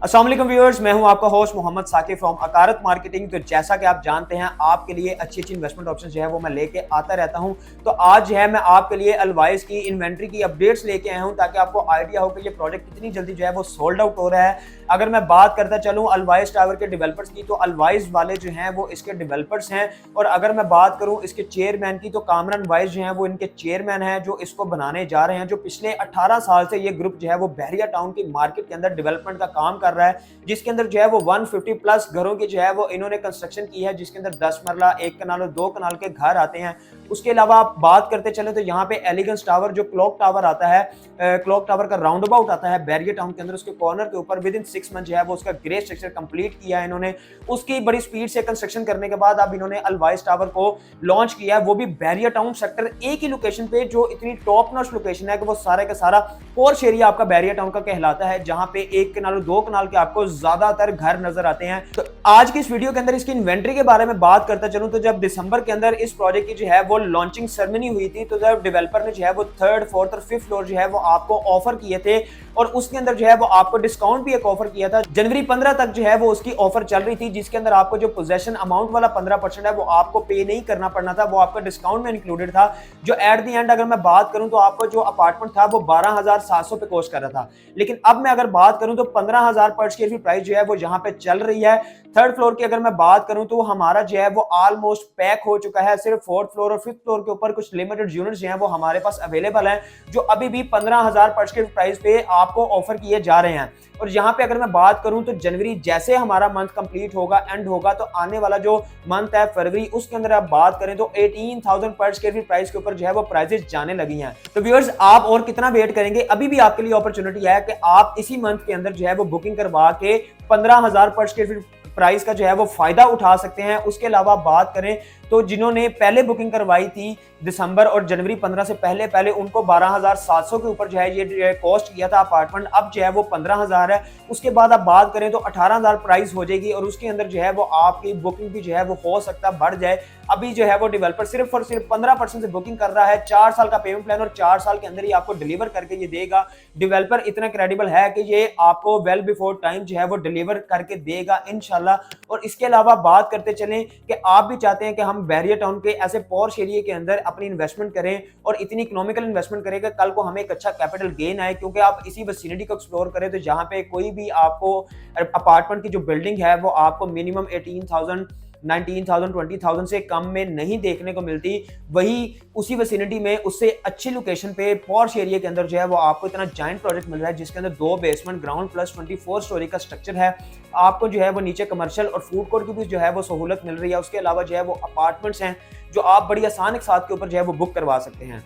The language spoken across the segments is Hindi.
अस्सलाम वालेकुम व्यूअर्स, मैं हूं आपका host Mohammad Saqib from Akarat marketing. तो जैसा कि आप जानते हैं, आपके लिए अच्छी अच्छी इन्वेस्टमेंट ऑप्शन जो है वो मैं लेके आता रहता हूं। तो आज जो है मैं आपके लिए अलवाइज की इन्वेंट्री की अपडेट्स लेके आया हूं ताकि आपको आइडिया हो कि ये प्रोजेक्ट कितनी जल्दी जो है वो सोल्ड आउट हो रहा है। अगर मैं बात करता चलूँ अलवाइज टावर के डेवलपर्स की, तो अलवाइज वाले जो हैं वो इसके डेवलपर्स हैं। और अगर मैं बात करूँ इसके चेयरमैन की, तो कामरान वाइज जो है वो इनके चेयरमैन हैं जो इसको बनाने जा रहे हैं। जो पिछले 18 साल से ये ग्रुप जो है वो बहरिया टाउन की मार्केट के अंदर डेवलपमेंट का काम कर रहा है, जिसके अंदर जो है वो 150 प्लस घरों की जो है वो इन्होंने कंस्ट्रक्शन की है, जिसके अंदर 10 मरला, 1 कनाल और 2 कनाल के घर आते हैं। उसके अलावा आप बात करते चले तो यहाँ पे एलिगेंस टावर जो क्लॉक टावर आता है, क्लॉक टावर का राउंड अबाउट आता है बैरिया टाउन के अंदर, उसके कॉर्नर के ऊपर विद इन 6 मंथ जो है वो उसका ग्रे स्ट्रक्चर कंप्लीट किया है इन्होंने। उसकी बड़ी स्पीड से कंस्ट्रक्शन करने के बाद अब इन्होंने अलवाइज टावर को लॉन्च किया है, वो भी बैरिया टाउन सेक्टर एक ही लोकेशन पे, जो इतनी टॉप नॉच लोकेशन है कि वो सारा का सारा पोर्श एरिया आपका बैरिया टाउन का कहलाता है, जहां पे 1 कनाल और 2 कनाल के आपको ज्यादातर घर नजर आते हैं। तो आज की इस वीडियो के अंदर इसकी इन्वेंट्री के बारे में बात करता चलूं तो जब दिसंबर के अंदर इस प्रोजेक्ट की जो है वो लॉन्चिंग सेरेमनी हुई थी, तो जब डेवलपर ने जो है वो 3rd, 4th और 5th फ्लोर जो है वो आपको ऑफर किए थे, और उसके अंदर जो है वो आपको डिस्काउंट भी एक ऑफर किया था। जनवरी 15 तक जो है वो उसकी ऑफर चल रही थी, जिसके अंदर आपको जो पोजेशन अमाउंट वाला 15% है वो आपको पे नहीं करना पड़ना था, वो आपका डिस्काउंट में इंक्लूडेड था। जो एट द एंड अगर मैं बात करूं तो आपको जो अपार्टमेंट था वो 12,700 पे कॉस्ट कर रहा था। लेकिन अब मैं अगर बात करूं तो 15,000 पर स्क्वायर फीट प्राइस जो है वो यहां पे चल रही है। 3rd फ्लोर की अगर मैं बात करूं तो हमारा जो है वो ऑलमोस्ट पैक हो चुका है। सिर्फ 4th फ्लोर और 5th फ्लोर के ऊपर कुछ लिमिटेड यूनिट्स जो हैं वो हमारे पास अवेलेबल हैं, जो अभी भी 15,000 पर स्क्वायर प्राइस पे आपको ऑफर किए जा रहे हैं। और यहाँ पे अगर मैं बात करूं तो जनवरी जैसे हमारा मंथ कंप्लीट होगा, एंड होगा, तो आने वाला जो मंथ है फरवरी, उसके अंदर आप बात करें तो 18,000 पर स्क्वायर फीट प्राइस के ऊपर जो है वो प्राइसेस जाने लगी हैं। तो व्यूअर्स, आप और कितना वेट करेंगे? अभी भी आपके लिए अपॉर्चुनिटी है कि आप इसी मंथ के अंदर जो है वो बुकिंग करवा के 15,000 पर स्क्वायर फीट प्राइस का जो है वो फायदा उठा सकते हैं। उसके अलावा बात करें तो जिन्होंने पहले बुकिंग करवाई थी दिसंबर और जनवरी 15 से पहले पहले, उनको 12,700 के ऊपर जो है ये कॉस्ट किया था अपार्टमेंट, अब जो है वो 15,000 है। उसके बाद आप बात करें तो 18,000 प्राइस हो जाएगी, और उसके अंदर जो है वो आपकी बुकिंग भी जो है वो हो सकता है बढ़ जाए। अभी जो है वो डेवलपर सिर्फ और सिर्फ 15% से बुकिंग कर रहा है। 4 साल का पेमेंट प्लान, और 4 साल के अंदर ही आपको डिलीवर करके ये देगा। डेवलपर इतना क्रेडिबल है कि ये आपको वेल बिफोर टाइम जो है वो डिलीवर करके देगा इंशाल्लाह। और इसके अलावा बात करते चलें कि आप भी चाहते हैं कि हम बैरिया टाउन के ऐसे पॉश एरिया के अंदर अपनी इन्वेस्टमेंट करें, और इतनी इकोनॉमिकल इन्वेस्टमेंट करें कि कल को हमें एक अच्छा कैपिटल गेन आए, क्योंकि आप इसी विसिनिटी को एक्सप्लोर करें तो जहां पे कोई भी आपको अपार्टमेंट की जो बिल्डिंग है वो आपको मिनिमम 18,000, 19,000, 20,000 से कम में नहीं देखने को मिलती। वही उसी विसिनिटी में उससे अच्छी लोकेशन पे पॉश एरिया के अंदर जो है वो आपको इतना जाइंट प्रोजेक्ट मिल रहा है, जिसके अंदर 2 बेसमेंट, ग्राउंड प्लस 24 स्टोरी का स्ट्रक्चर है। आपको जो है वो नीचे कमर्शियल और फूड कोर्ट की भी जो है वो सहूलत मिल रही है। उसके अलावा जो है वो अपार्टमेंट्स हैं जो आप बड़ी आसान के साथ के ऊपर जो है वो बुक करवा सकते हैं।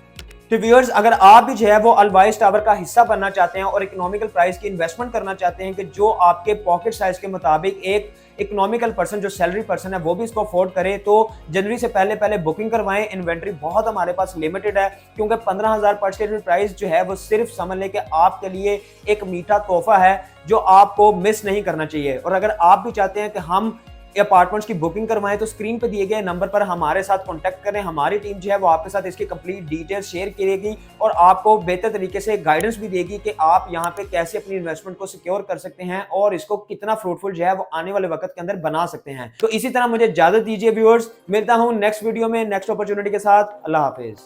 तो व्यूअर्स, अगर आप भी जो है वो अलवाइज टावर का हिस्सा बनना चाहते हैं और इकोनॉमिकल प्राइस की इन्वेस्टमेंट करना चाहते हैं कि जो आपके पॉकेट साइज के मुताबिक एक इकोनॉमिकल पर्सन, जो सैलरी पर्सन है, वो भी इसको अफोर्ड करे, तो जनवरी से पहले पहले बुकिंग करवाएं। इन्वेंट्री बहुत हमारे पास लिमिटेड है, क्योंकि 15,000 पर स्क्वायर फीट प्राइस जो है वो सिर्फ समझ लें कि आपके लिए एक मीठा तोहफा है जो आपको मिस नहीं करना चाहिए। और अगर आप भी चाहते हैं कि हम अपार्टमेंट्स की बुकिंग करवाएं, तो स्क्रीन पे दिए गए नंबर पर हमारे साथ कांटेक्ट करें। हमारी टीम जो है वो आपके साथ इसकी कंप्लीट डिटेल्स शेयर करेगी और आपको बेहतर तरीके से गाइडेंस भी देगी कि आप यहाँ पे कैसे अपनी इन्वेस्टमेंट को सिक्योर कर सकते हैं और इसको कितना फ्रूटफुल जो है वो आने वाले वक्त के अंदर बना सकते हैं। तो इसी तरह मुझे इजाजत दीजिए व्यूअर्स, मिलता हूँ नेक्स्ट वीडियो में नेक्स्ट अपॉर्चुनिटी के साथ। अल्लाह हाफिज।